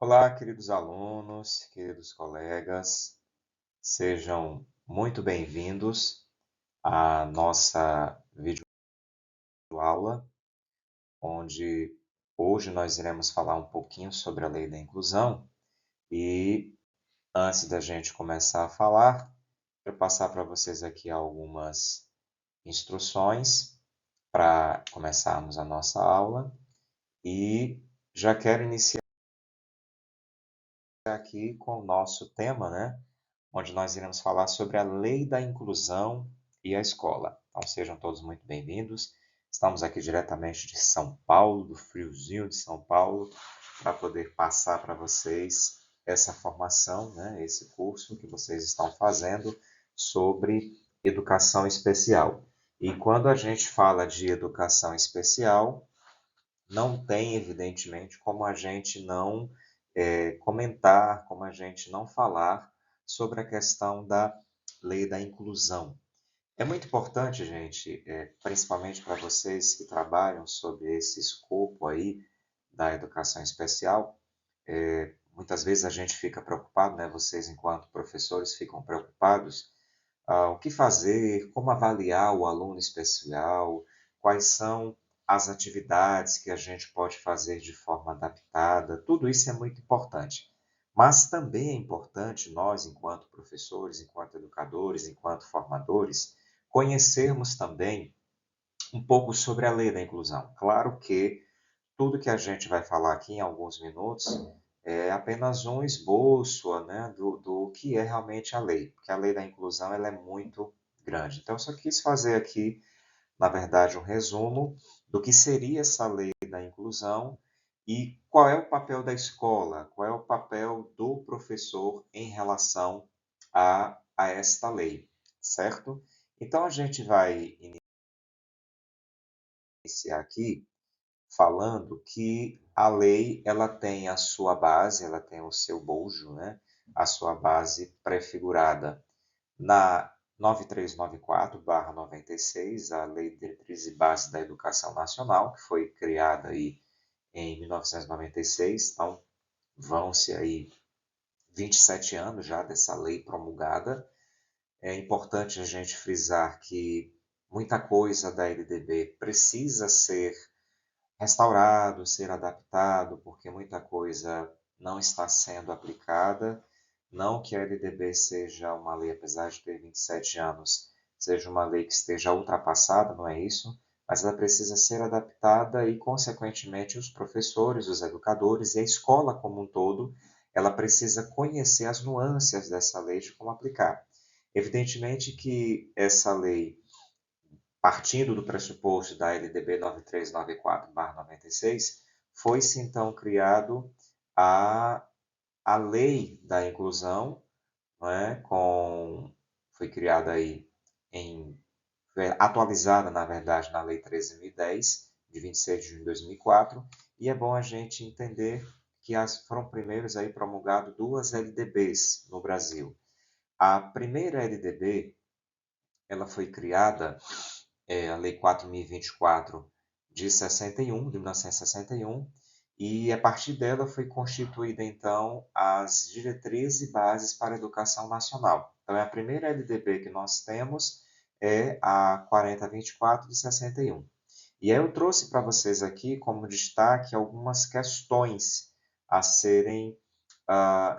Olá, queridos alunos, queridos colegas, sejam muito bem-vindos à nossa videoaula, onde hoje nós iremos falar um pouquinho sobre a lei da inclusão. E antes da gente começar a falar, eu passar para vocês aqui algumas instruções para começarmos a nossa aula e já quero iniciar aqui com o nosso tema, né? Onde nós iremos falar sobre a lei da inclusão e a escola. Então sejam todos muito bem-vindos. Estamos aqui diretamente de São Paulo, do friozinho de São Paulo, para poder passar para vocês essa formação, né? Esse curso que vocês estão fazendo sobre educação especial. E quando a gente fala de educação especial, não tem, evidentemente, como a gente não comentar, como a gente não falar sobre a questão da lei da inclusão. É muito importante, gente, principalmente para vocês que trabalham sobre esse escopo aí da educação especial, muitas vezes a gente fica preocupado, né? Vocês, enquanto professores, ficam preocupados o que fazer, como avaliar o aluno especial, quais são as atividades que a gente pode fazer de forma adaptada, tudo isso é muito importante. Mas também é importante nós, enquanto professores, enquanto educadores, enquanto formadores, conhecermos também um pouco sobre a lei da inclusão. Claro que tudo que a gente vai falar aqui em alguns minutos é apenas um esboço, né, do que é realmente a lei, porque a lei da inclusão ela é muito grande. Então, eu só quis fazer aqui, na verdade, um resumo do que seria essa lei da inclusão e qual é o papel da escola, qual é o papel do professor em relação a esta lei, certo? Então, a gente vai iniciar aqui falando que a lei ela tem a sua base, ela tem o seu bojo, né? A sua base prefigurada na 9394/96, a Lei de Diretriz e Base da Educação Nacional, que foi criada aí em 1996. Então, vão-se aí 27 anos já dessa lei promulgada. É importante a gente frisar que muita coisa da LDB precisa ser restaurado, ser adaptado, porque muita coisa não está sendo aplicada. Não que a LDB seja uma lei, apesar de ter 27 anos, seja uma lei que esteja ultrapassada, não é isso, mas ela precisa ser adaptada e, consequentemente, os professores, os educadores e a escola como um todo, ela precisa conhecer as nuances dessa lei de como aplicar. Evidentemente que essa lei, partindo do pressuposto da LDB 9394/96, foi-se então criado a, a lei da inclusão, né, foi criada aí atualizada, na verdade, na Lei 13.010, de 26 de junho de 2004, e é bom a gente entender que foram primeiros aí promulgadas duas LDBs no Brasil. A primeira LDB, ela foi criada a Lei 4.024 de 61, de 1961, e a partir dela foi constituída, então, as diretrizes e bases para a educação nacional. Então, a primeira LDB que nós temos é a 4024 de 61. E aí eu trouxe para vocês aqui, como destaque, algumas questões a serem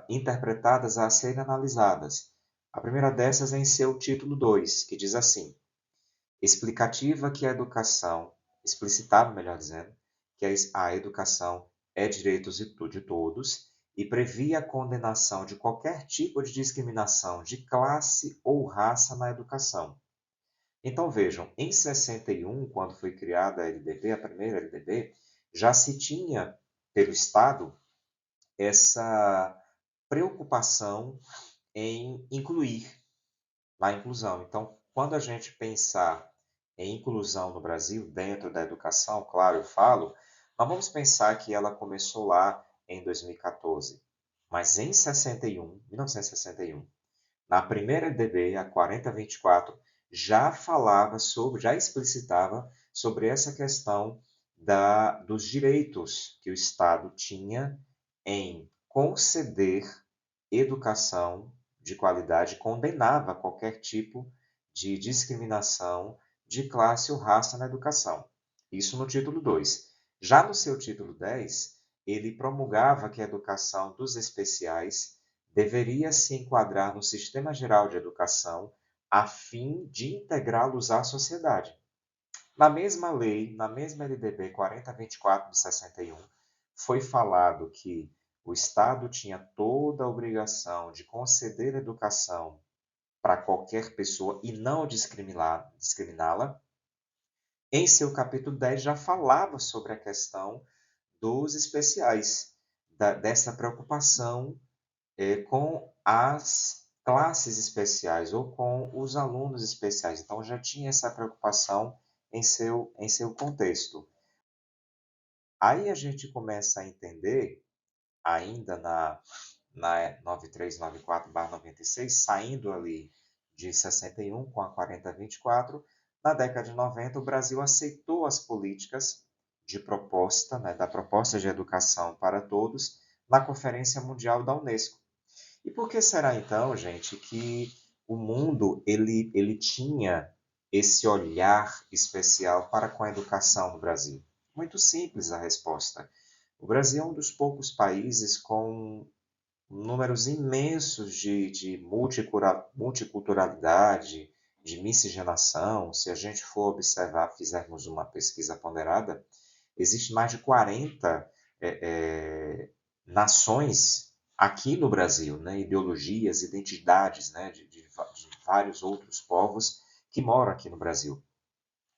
interpretadas, a serem analisadas. A primeira dessas é em seu título 2, que diz assim: explicativa que a educação, explicitava, melhor dizendo, que a educação é direito de todos e previa a condenação de qualquer tipo de discriminação de classe ou raça na educação. Então vejam, em 61, quando foi criada a LDB, a primeira LDB, já se tinha pelo Estado essa preocupação em incluir na inclusão. Então, quando a gente pensar em inclusão no Brasil, dentro da educação, claro, eu falo, nós vamos pensar que ela começou lá em 2014. Mas em 1961, na primeira LDB, a 4024, já falava sobre, já explicitava sobre essa questão dos direitos que o Estado tinha em conceder educação de qualidade, condenava qualquer tipo de discriminação de classe ou raça na educação. Isso no título 2. Já no seu título 10, ele promulgava que a educação dos especiais deveria se enquadrar no Sistema Geral de Educação a fim de integrá-los à sociedade. Na mesma lei, na mesma LDB 4024 de 61, foi falado que o Estado tinha toda a obrigação de conceder educação para qualquer pessoa e não discriminá-la. Em seu capítulo 10 já falava sobre a questão dos especiais, dessa preocupação com as classes especiais ou com os alunos especiais. Então já tinha essa preocupação em seu contexto. Aí a gente começa a entender, ainda na 9394/96, saindo ali de 61 com a 4024, na década de 90 o Brasil aceitou as políticas de proposta, né, da proposta de educação para todos, na Conferência Mundial da Unesco. E por que será então, gente, que o mundo ele tinha esse olhar especial para com a educação no Brasil? Muito simples a resposta. O Brasil é um dos poucos países com números imensos de multiculturalidade, de miscigenação. Se a gente for observar, fizermos uma pesquisa ponderada, existe mais de 40 nações aqui no Brasil, né? Ideologias, identidades, né? de vários outros povos que moram aqui no Brasil.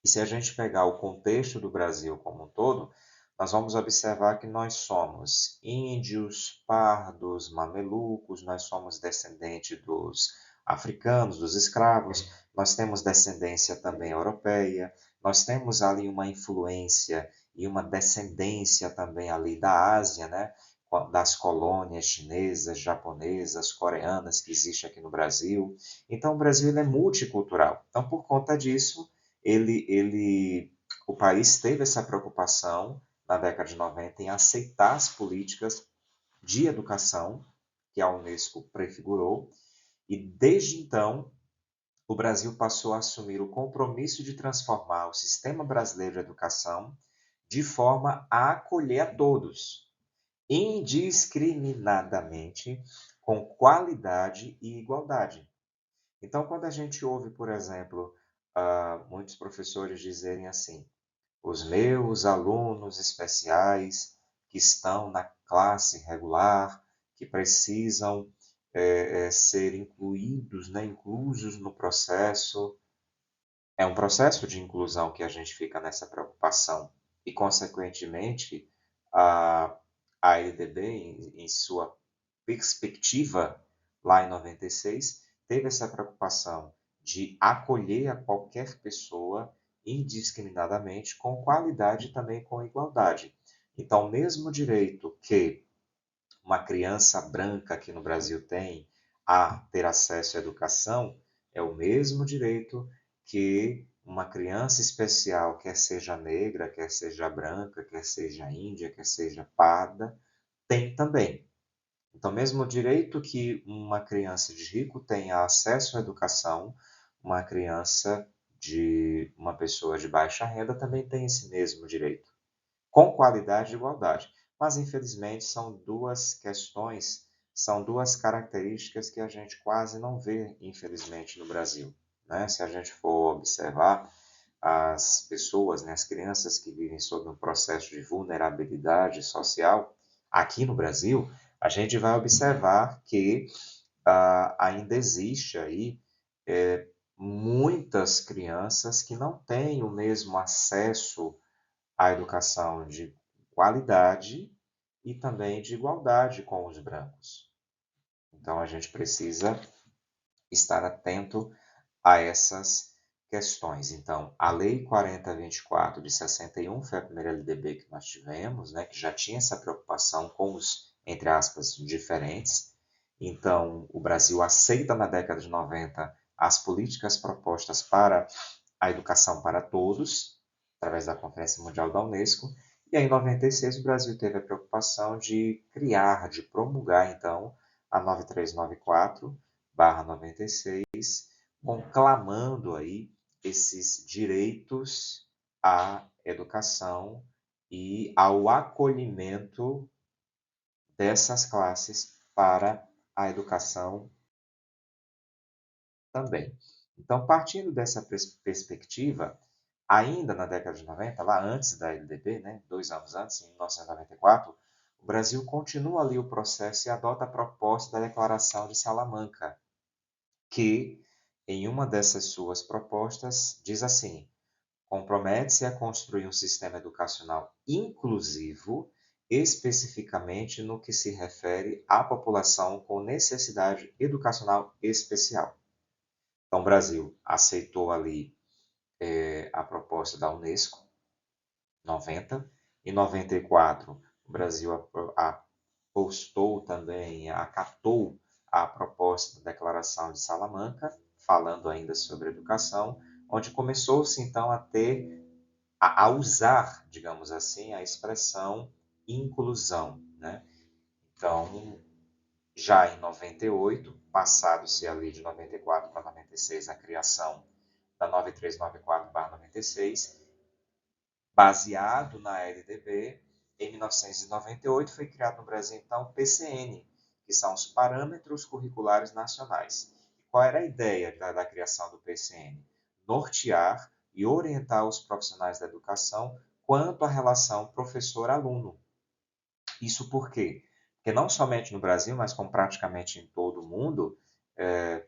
E se a gente pegar o contexto do Brasil como um todo, nós vamos observar que nós somos índios, pardos, mamelucos, nós somos descendentes dos africanos, dos escravos, nós temos descendência também europeia, nós temos ali uma influência e uma descendência também ali da Ásia, né? Das colônias chinesas, japonesas, coreanas que existem aqui no Brasil. Então, o Brasil ele é multicultural. Então, por conta disso, o país teve essa preocupação na década de 90 em aceitar as políticas de educação que a Unesco prefigurou, e desde então o Brasil passou a assumir o compromisso de transformar o sistema brasileiro de educação de forma a acolher a todos, indiscriminadamente, com qualidade e igualdade. Então, quando a gente ouve, por exemplo, muitos professores dizerem assim: os meus alunos especiais que estão na classe regular, que precisam ser incluídos, né, inclusos no processo. É um processo de inclusão que a gente fica nessa preocupação. E, consequentemente, a, a LDB, em sua perspectiva, lá em 96, teve essa preocupação de acolher a qualquer pessoa indiscriminadamente, com qualidade e também com igualdade. Então, o mesmo direito que uma criança branca aqui no Brasil tem a ter acesso à educação, é o mesmo direito que uma criança especial, quer seja negra, quer seja branca, quer seja índia, quer seja parda, tem também. Então, mesmo o direito que uma criança de rico tenha acesso à educação, uma criança de uma pessoa de baixa renda também tem esse mesmo direito, com qualidade e igualdade. Mas, infelizmente, são duas questões, são duas características que a gente quase não vê, infelizmente, no Brasil. Né? Se a gente for observar as pessoas, né, as crianças que vivem sob um processo de vulnerabilidade social, aqui no Brasil, a gente vai observar que ainda existe aí muitas crianças que não têm o mesmo acesso à educação de qualidade e também de igualdade com os brancos. Então a gente precisa estar atento a essas questões. Então, a Lei 4024 de 61 foi a primeira LDB que nós tivemos, né, que já tinha essa preocupação com os, entre aspas, diferentes. Então, o Brasil aceita na década de 90 as políticas propostas para a educação para todos, através da Conferência Mundial da Unesco, E aí, em 96, o Brasil teve a preocupação de criar, de promulgar, então, a 9394/96, conclamando aí esses direitos à educação e ao acolhimento dessas classes para a educação também. Então, partindo dessa perspectiva, ainda na década de 90, lá antes da LDB, né, 2 anos antes, em 1994, o Brasil continua ali o processo e adota a proposta da Declaração de Salamanca, que, em uma dessas suas propostas, diz assim: compromete-se a construir um sistema educacional inclusivo, especificamente no que se refere à população com necessidade educacional especial. Então, o Brasil aceitou ali a proposta da Unesco, 90. Em 94, o Brasil apostou também, acatou a proposta da Declaração de Salamanca, falando ainda sobre educação, onde começou-se então a usar, digamos assim, a expressão inclusão, né? Então, já em 98, passado-se ali de 94 para 96 a criação da 9394/96, baseado na LDB, em 1998 foi criado no Brasil então o PCN, que são os Parâmetros Curriculares Nacionais. E qual era a ideia da criação do PCN? Nortear e orientar os profissionais da educação quanto à relação professor-aluno. Isso por quê? Porque não somente no Brasil, mas como praticamente em todo o mundo,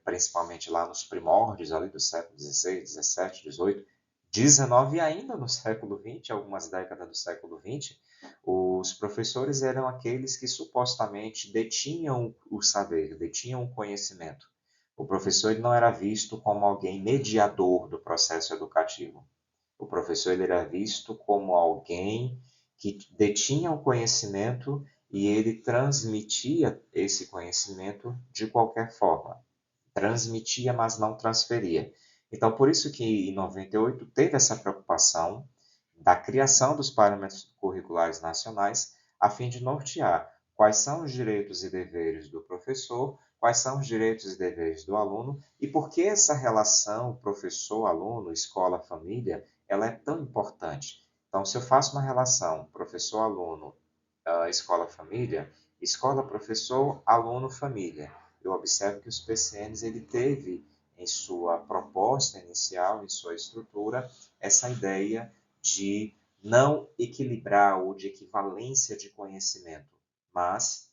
principalmente lá nos primórdios ali do século XVI, XVII, XVIII, XIX e ainda no século XX, algumas décadas do século XX, os professores eram aqueles que supostamente detinham o saber, detinham o conhecimento. O professor ele não era visto como alguém mediador do processo educativo. O professor ele era visto como alguém que detinha o conhecimento e ele transmitia esse conhecimento de qualquer forma. Transmitia, mas não transferia. Então, por isso que em 98 teve essa preocupação da criação dos parâmetros curriculares nacionais, a fim de nortear quais são os direitos e deveres do professor, quais são os direitos e deveres do aluno e por que essa relação professor-aluno, escola-família, ela é tão importante. Então, se eu faço uma relação professor-aluno, escola-família, escola-professor, aluno-família, eu observo que os PCNs ele teve em sua proposta inicial, em sua estrutura, essa ideia de não equilibrar ou de equivalência de conhecimento, mas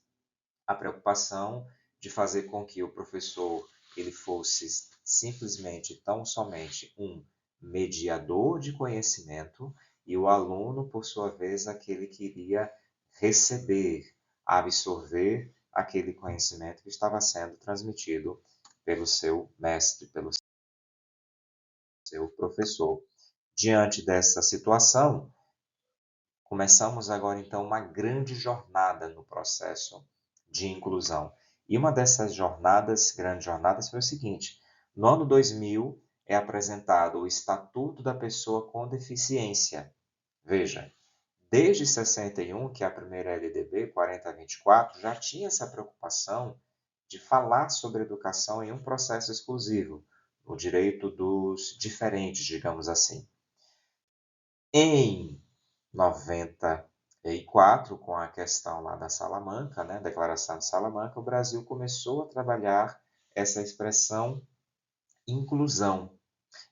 a preocupação de fazer com que o professor ele fosse simplesmente tão somente um mediador de conhecimento e o aluno, por sua vez, aquele que iria receber, absorver aquele conhecimento que estava sendo transmitido pelo seu mestre, pelo seu professor. Diante dessa situação, começamos agora então uma grande jornada no processo de inclusão. E uma dessas jornadas, grandes jornadas, foi o seguinte: no ano 2000 é apresentado o Estatuto da Pessoa com Deficiência. Veja, desde 61, que é a primeira LDB 4024, já tinha essa preocupação de falar sobre educação em um processo exclusivo, o direito dos diferentes, digamos assim. Em 94, com a questão lá da Salamanca, né, Declaração de Salamanca, o Brasil começou a trabalhar essa expressão inclusão.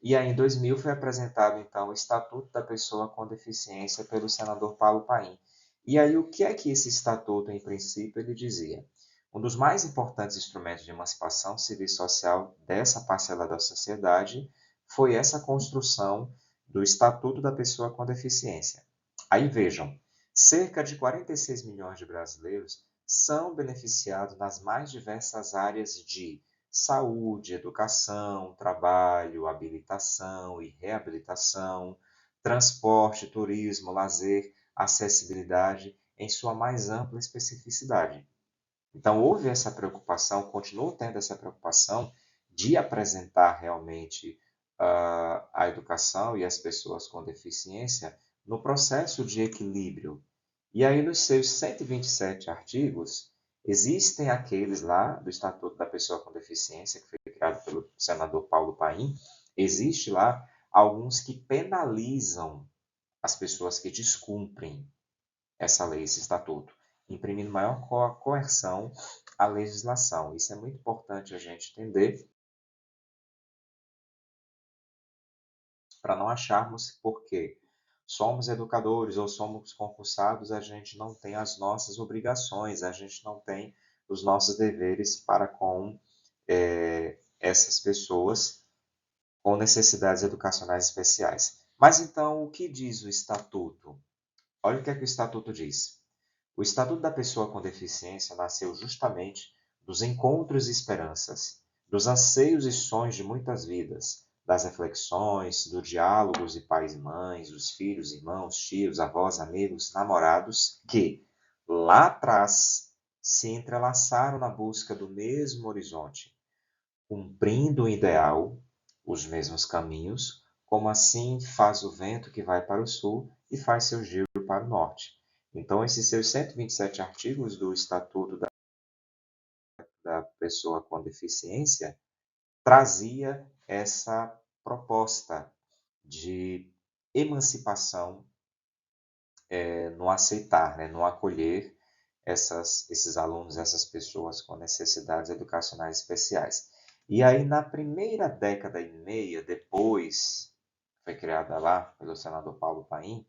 E aí, em 2000, foi apresentado, então, o Estatuto da Pessoa com Deficiência pelo senador Paulo Paim. E aí, o que é que esse estatuto, em princípio, ele dizia? Um dos mais importantes instrumentos de emancipação civil e social dessa parcela da sociedade foi essa construção do Estatuto da Pessoa com Deficiência. Aí vejam, cerca de 46 milhões de brasileiros são beneficiados nas mais diversas áreas de saúde, educação, trabalho, habilitação e reabilitação, transporte, turismo, lazer, acessibilidade em sua mais ampla especificidade. Então, houve essa preocupação, continuou tendo essa preocupação de apresentar realmente a educação e as pessoas com deficiência no processo de equilíbrio. E aí, nos seus 127 artigos, existem aqueles lá do Estatuto da Pessoa com Deficiência, que foi criado pelo senador Paulo Paim, existe lá alguns que penalizam as pessoas que descumprem essa lei, esse estatuto, imprimindo maior coerção à legislação. Isso é muito importante a gente entender para não acharmos porque somos educadores ou somos concursados, a gente não tem as nossas obrigações, a gente não tem os nossos deveres para com essas pessoas com necessidades educacionais especiais. Mas então, o que diz o Estatuto? Olha o que é que o Estatuto diz. O Estatuto da Pessoa com Deficiência nasceu justamente dos encontros e esperanças, dos anseios e sonhos de muitas vidas, das reflexões, dos diálogos de pais e mães, dos filhos, irmãos, tios, avós, amigos, namorados, que, lá atrás, se entrelaçaram na busca do mesmo horizonte, cumprindo o ideal, os mesmos caminhos, como assim faz o vento que vai para o sul e faz seu giro para o norte. Então, esses seus 127 artigos do Estatuto da Pessoa com Deficiência trazia essa proposta de emancipação no aceitar, no acolher esses alunos, essas pessoas com necessidades educacionais especiais. E aí, na primeira década e meia depois, foi criada lá pelo senador Paulo Paim,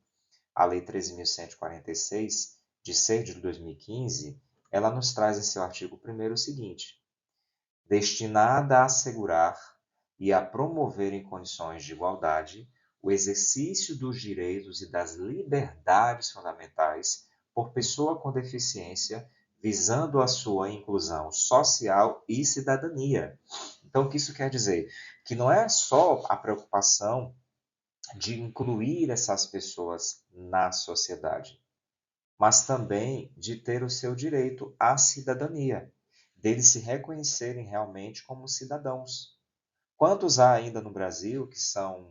a Lei 13.146, de 6 de 2015, ela nos traz em seu artigo 1º o seguinte: destinada a assegurar e a promover em condições de igualdade o exercício dos direitos e das liberdades fundamentais por pessoa com deficiência, visando a sua inclusão social e cidadania. Então, o que isso quer dizer? Que não é só a preocupação de incluir essas pessoas na sociedade, mas também de ter o seu direito à cidadania, deles se reconhecerem realmente como cidadãos. Quantos há ainda no Brasil que são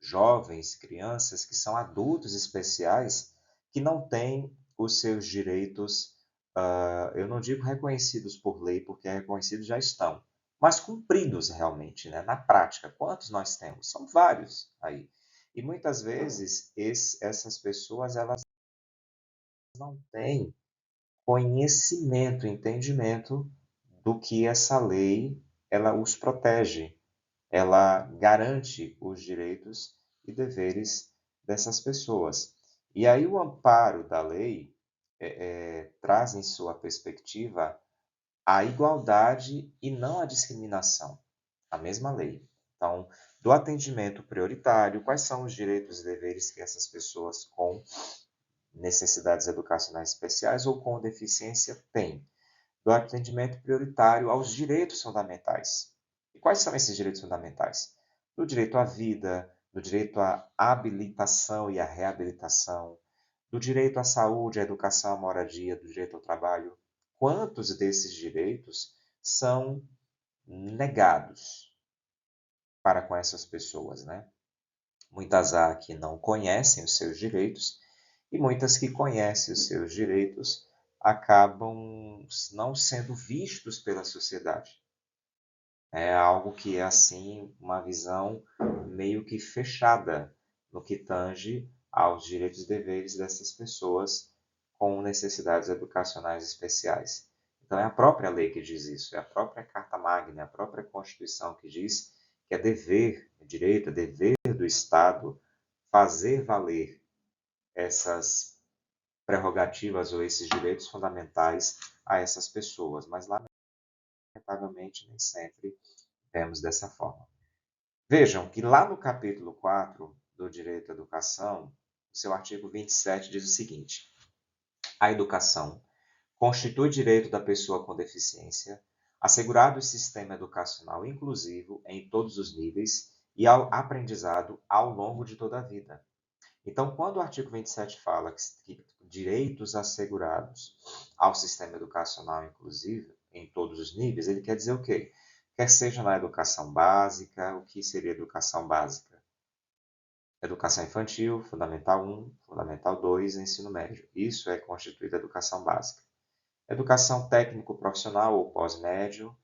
jovens, crianças, que são adultos especiais, que não têm os seus direitos, eu não digo reconhecidos por lei, porque reconhecidos já estão, mas cumpridos realmente, né? Na prática? Quantos nós temos? São vários aí. E muitas vezes essas pessoas elas não têm conhecimento, entendimento do que essa lei ela os protege, ela garante os direitos e deveres dessas pessoas. E aí o amparo da lei traz em sua perspectiva a igualdade e não a discriminação, a mesma lei. Então, do atendimento prioritário, quais são os direitos e deveres que essas pessoas com necessidades educacionais especiais ou com deficiência têm? Do atendimento prioritário aos direitos fundamentais. E quais são esses direitos fundamentais? Do direito à vida, do direito à habilitação e à reabilitação, do direito à saúde, à educação, à moradia, do direito ao trabalho. Quantos desses direitos são negados para com essas pessoas, né? Muitas há que não conhecem os seus direitos e muitas que conhecem os seus direitos acabam não sendo vistos pela sociedade. É algo que é assim uma visão meio que fechada no que tange aos direitos e deveres dessas pessoas com necessidades educacionais especiais. Então é a própria lei que diz isso, é a própria Carta Magna, é a própria Constituição que diz que é dever, é direito, é dever do Estado fazer valer essas prerrogativas ou esses direitos fundamentais a essas pessoas, mas lamentavelmente nem sempre vemos dessa forma. Vejam que lá no capítulo 4 do Direito à Educação, o seu artigo 27 diz o seguinte: a educação constitui direito da pessoa com deficiência, assegurado o sistema educacional inclusivo em todos os níveis e ao aprendizado ao longo de toda a vida. Então, quando o artigo 27 fala que direitos assegurados ao sistema educacional inclusivo em todos os níveis, ele quer dizer o quê? Quer seja na educação básica, o que seria educação básica? Educação infantil, Fundamental 1, Fundamental 2 e ensino médio. Isso é constituído educação básica. Educação técnico-profissional ou pós-médio,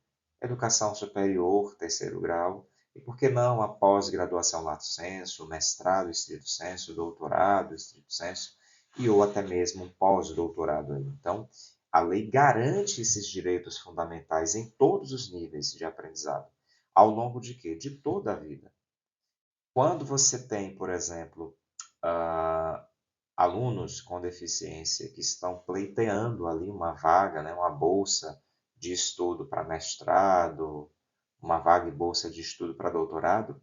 educação superior, terceiro grau, e por que não a pós-graduação lato sensu, mestrado estrito sensu, doutorado estrito sensu, e ou até mesmo um pós-doutorado. Então, a lei garante esses direitos fundamentais em todos os níveis de aprendizado, ao longo de quê? De toda a vida. Quando você tem, por exemplo, alunos com deficiência que estão pleiteando ali uma vaga, né, uma bolsa de estudo para mestrado, uma vaga e bolsa de estudo para doutorado,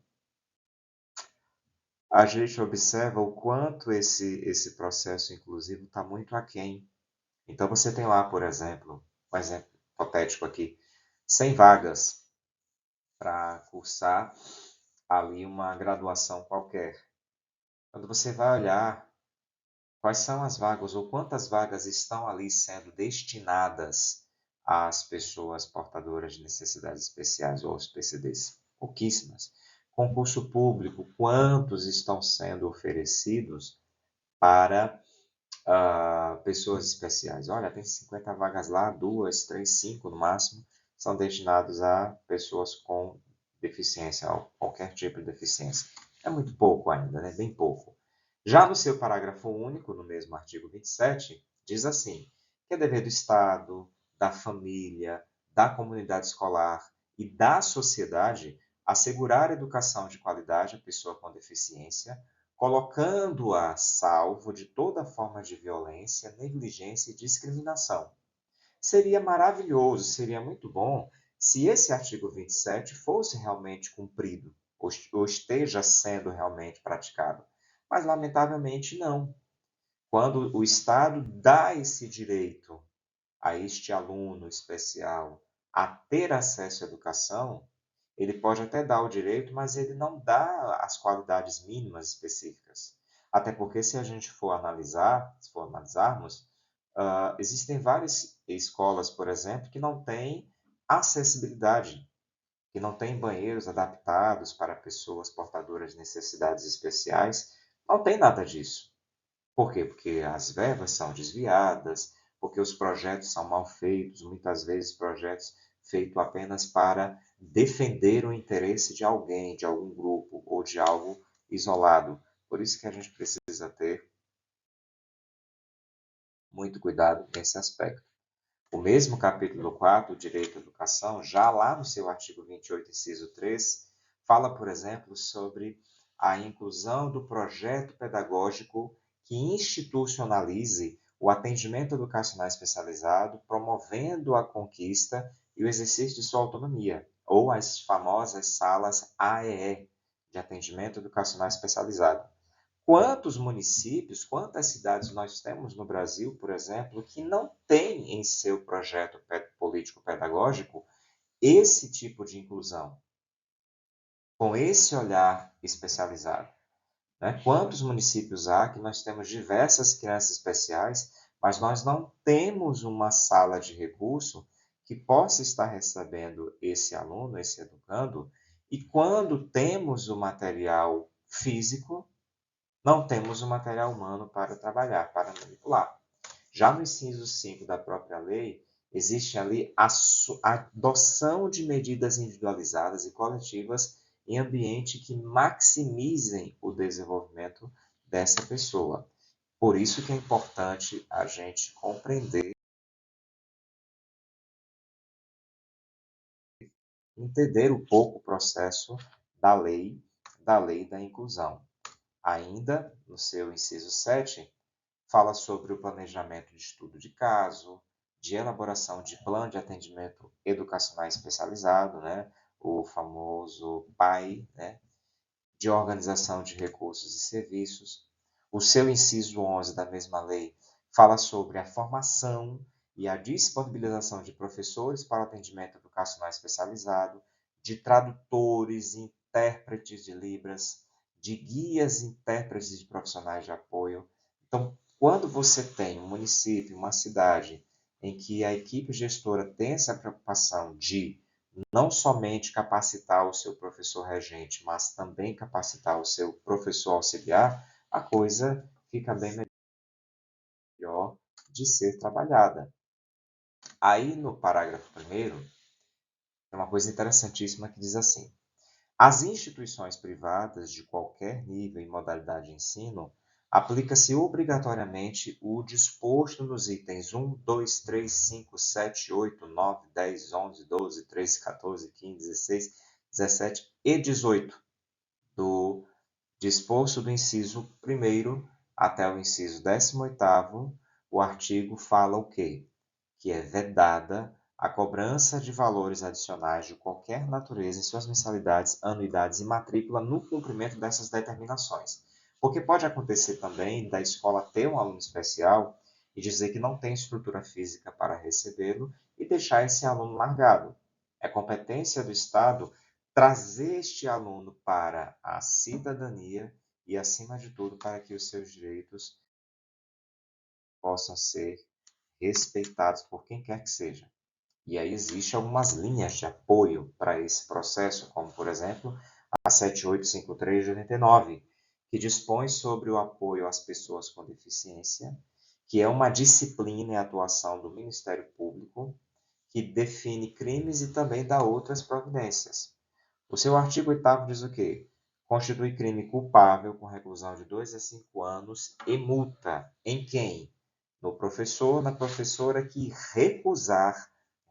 a gente observa o quanto esse processo inclusivo está muito aquém. Então você tem lá, por exemplo, um exemplo hipotético aqui, 100 vagas para cursar ali uma graduação qualquer. Quando você vai olhar quais são as vagas ou quantas vagas estão ali sendo destinadas às pessoas portadoras de necessidades especiais ou aos PCDs? Pouquíssimas. Concurso público, quantos estão sendo oferecidos para pessoas especiais? Olha, tem 50 vagas lá, 2, 3, 5 no máximo, são destinados a pessoas com deficiência, ou qualquer tipo de deficiência. É muito pouco ainda, né? Bem pouco. Já no seu parágrafo único, no mesmo artigo 27, diz assim, que é dever do Estado, da família, da comunidade escolar e da sociedade assegurar educação de qualidade à pessoa com deficiência, colocando-a salvo de toda forma de violência, negligência e discriminação. Seria maravilhoso, seria muito bom se esse artigo 27 fosse realmente cumprido, ou esteja sendo realmente praticado. Mas, lamentavelmente, não. Quando o Estado dá esse direito a este aluno especial a ter acesso à educação, ele pode até dar o direito, mas ele não dá as qualidades mínimas específicas. Até porque, se a gente for analisar, se for analisarmos, existem várias escolas, por exemplo, que não têm acessibilidade, que não têm banheiros adaptados para pessoas portadoras de necessidades especiais. Não tem nada disso. Por quê? Porque as verbas são desviadas, porque os projetos são mal feitos, muitas vezes projetos feitos apenas para defender o interesse de alguém, de algum grupo ou de algo isolado. Por isso que a gente precisa ter muito cuidado nesse aspecto. O mesmo capítulo 4, Direito à Educação, já lá no seu artigo 28, inciso 3, fala, por exemplo, sobre a inclusão do projeto pedagógico que institucionalize o atendimento educacional especializado, promovendo a conquista e o exercício de sua autonomia, ou as famosas salas AEE, de atendimento educacional especializado. Quantos municípios, quantas cidades nós temos no Brasil, por exemplo, que não têm em seu projeto político-pedagógico esse tipo de inclusão, com esse olhar especializado? Né? Quantos municípios há que nós temos diversas crianças especiais, mas nós não temos uma sala de recurso que possa estar recebendo esse aluno, esse educando, e quando temos o material físico, não temos o material humano para trabalhar, para manipular. Já no inciso 5 da própria lei, existe ali a adoção de medidas individualizadas e coletivas em ambiente que maximizem o desenvolvimento dessa pessoa. Por isso que é importante a gente compreender, entender um pouco o processo da lei da inclusão. Ainda, no seu inciso 7, fala sobre o planejamento de estudo de caso, de elaboração de plano de atendimento educacional especializado, né? O famoso PAI, né? De organização de recursos e serviços. O seu inciso 11 da mesma lei fala sobre a formação e a disponibilização de professores para atendimento educacional especializado, de tradutores e intérpretes de Libras, de guias e intérpretes de profissionais de apoio. Então, quando você tem um município, uma cidade, em que a equipe gestora tem essa preocupação de não somente capacitar o seu professor regente, mas também capacitar o seu professor auxiliar, a coisa fica bem melhor de ser trabalhada. Aí, no parágrafo 1º, tem uma coisa interessantíssima que diz assim: às instituições privadas de qualquer nível e modalidade de ensino, aplica-se obrigatoriamente o disposto nos itens 1, 2, 3, 5, 7, 8, 9, 10, 11, 12, 13, 14, 15, 16, 17 e 18 do disposto do inciso 1º até o inciso 18º, o artigo fala o quê? Que é vedada a cobrança de valores adicionais de qualquer natureza em suas mensalidades, anuidades e matrícula no cumprimento dessas determinações. Porque pode acontecer também da escola ter um aluno especial e dizer que não tem estrutura física para recebê-lo e deixar esse aluno largado. É competência do Estado trazer este aluno para a cidadania e, acima de tudo, para que os seus direitos possam ser respeitados por quem quer que seja. E aí existem algumas linhas de apoio para esse processo, como, por exemplo, a 7853 de 89, que dispõe sobre o apoio às pessoas com deficiência, que é uma disciplina e atuação do Ministério Público, que define crimes e também dá outras providências. O seu artigo 8º diz o quê? Constitui crime culpável com reclusão de 2 a 5 anos e multa em quem? No professor, na professora que recusar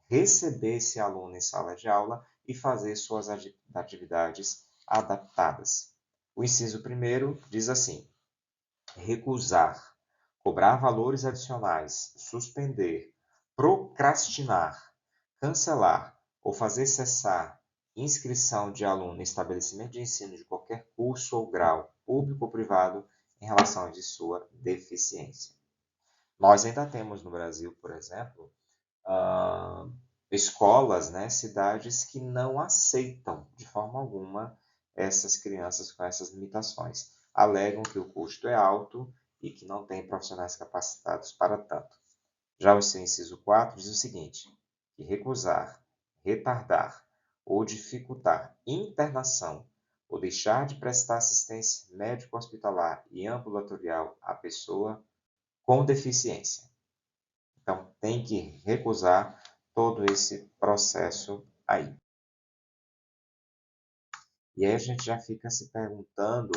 receber esse aluno em sala de aula e fazer suas atividades adaptadas. O inciso 1º diz assim: recusar, cobrar valores adicionais, suspender, procrastinar, cancelar ou fazer cessar inscrição de aluno em estabelecimento de ensino de qualquer curso ou grau, público ou privado, em relação de sua deficiência. Nós ainda temos no Brasil, por exemplo, escolas, né, cidades que não aceitam de forma alguma essas crianças com essas limitações. Alegam que o custo é alto e que não tem profissionais capacitados para tanto. Já o seu inciso 4 diz o seguinte: que recusar, retardar ou dificultar internação ou deixar de prestar assistência médico-hospitalar e ambulatorial à pessoa com deficiência. Então, tem que recusar todo esse processo aí. E aí a gente já fica se perguntando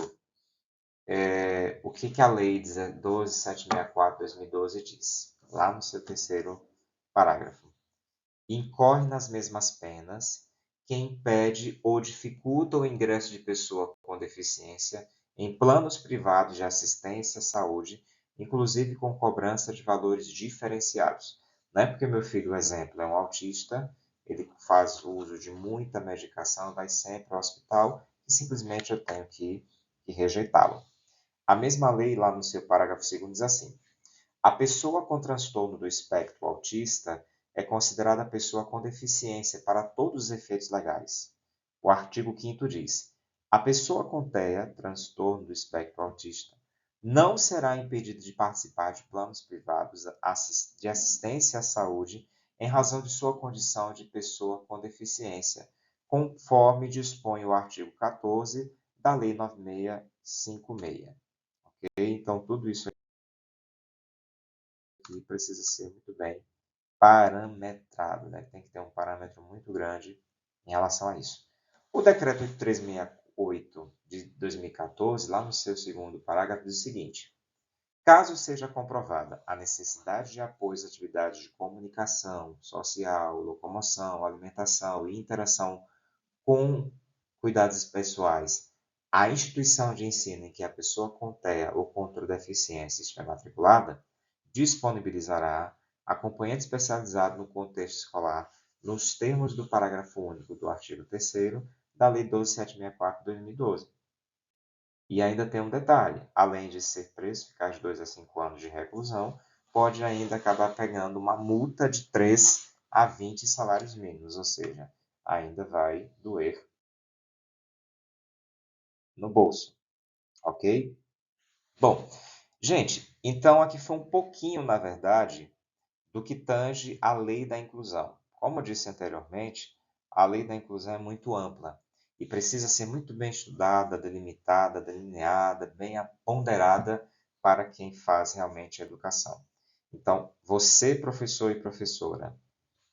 o que a Lei 12.764/2012 diz, lá no seu 3º parágrafo. Incorre nas mesmas penas quem impede ou dificulta o ingresso de pessoa com deficiência em planos privados de assistência à saúde, inclusive com cobrança de valores diferenciados. Não é porque meu filho, por exemplo, é um autista, ele faz uso de muita medicação, vai sempre ao hospital e simplesmente eu tenho que rejeitá-lo. A mesma lei, lá no seu parágrafo 2º, diz assim: a pessoa com transtorno do espectro autista é considerada pessoa com deficiência para todos os efeitos legais. O artigo 5º diz: a pessoa com TEA, transtorno do espectro autista, não será impedida de participar de planos privados de assistência à saúde em razão de sua condição de pessoa com deficiência, conforme dispõe o artigo 14 da Lei 9656. Ok? Então, tudo isso aqui precisa ser muito bem parametrado, né? Tem que ter um parâmetro muito grande em relação a isso. O decreto 8368 de 2014, lá no seu 2º parágrafo, diz o seguinte: caso seja comprovada a necessidade de apoio às atividades de comunicação social, locomoção, alimentação e interação com cuidados pessoais, a instituição de ensino em que a pessoa com TEA ou com outra deficiência estiver matriculada disponibilizará acompanhante especializado no contexto escolar nos termos do parágrafo único do artigo 3º da Lei 12.764 de 2012. E ainda tem um detalhe: além de ser preso, ficar de 2 a 5 anos de reclusão, pode ainda acabar pegando uma multa de 3 a 20 salários mínimos, ou seja, ainda vai doer no bolso, ok? Bom, gente, então aqui foi um pouquinho, na verdade, do que tange a lei da inclusão. Como eu disse anteriormente, a lei da inclusão é muito ampla e precisa ser muito bem estudada, delimitada, delineada, bem ponderada para quem faz realmente a educação. Então, você, professor e professora,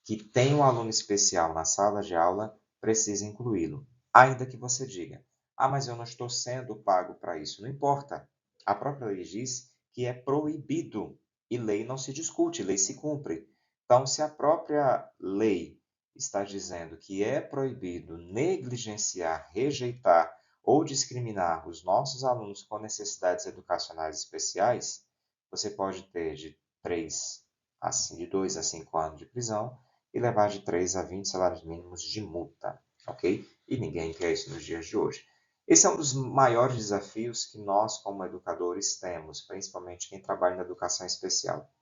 que tem um aluno especial na sala de aula, precisa incluí-lo. Ainda que você diga, mas eu não estou sendo pago para isso. Não importa. A própria lei diz que é proibido. E lei não se discute, lei se cumpre. Então, se a própria lei está dizendo que é proibido negligenciar, rejeitar ou discriminar os nossos alunos com necessidades educacionais especiais, você pode ter de 2 a 5 anos de prisão e levar de 3 a 20 salários mínimos de multa, ok? E ninguém quer isso nos dias de hoje. Esse é um dos maiores desafios que nós, como educadores, temos, principalmente quem trabalha na educação especial.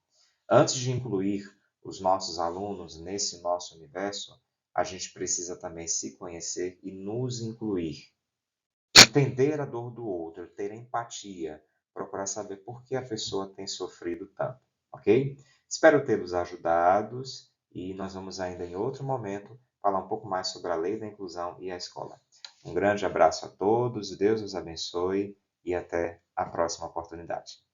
Antes de incluir os nossos alunos nesse nosso universo, a gente precisa também se conhecer e nos incluir. Entender a dor do outro, ter empatia, procurar saber por que a pessoa tem sofrido tanto, ok? Espero tê-los ajudado e nós vamos ainda em outro momento falar um pouco mais sobre a lei da inclusão e a escola. Um grande abraço a todos, Deus os abençoe e até a próxima oportunidade.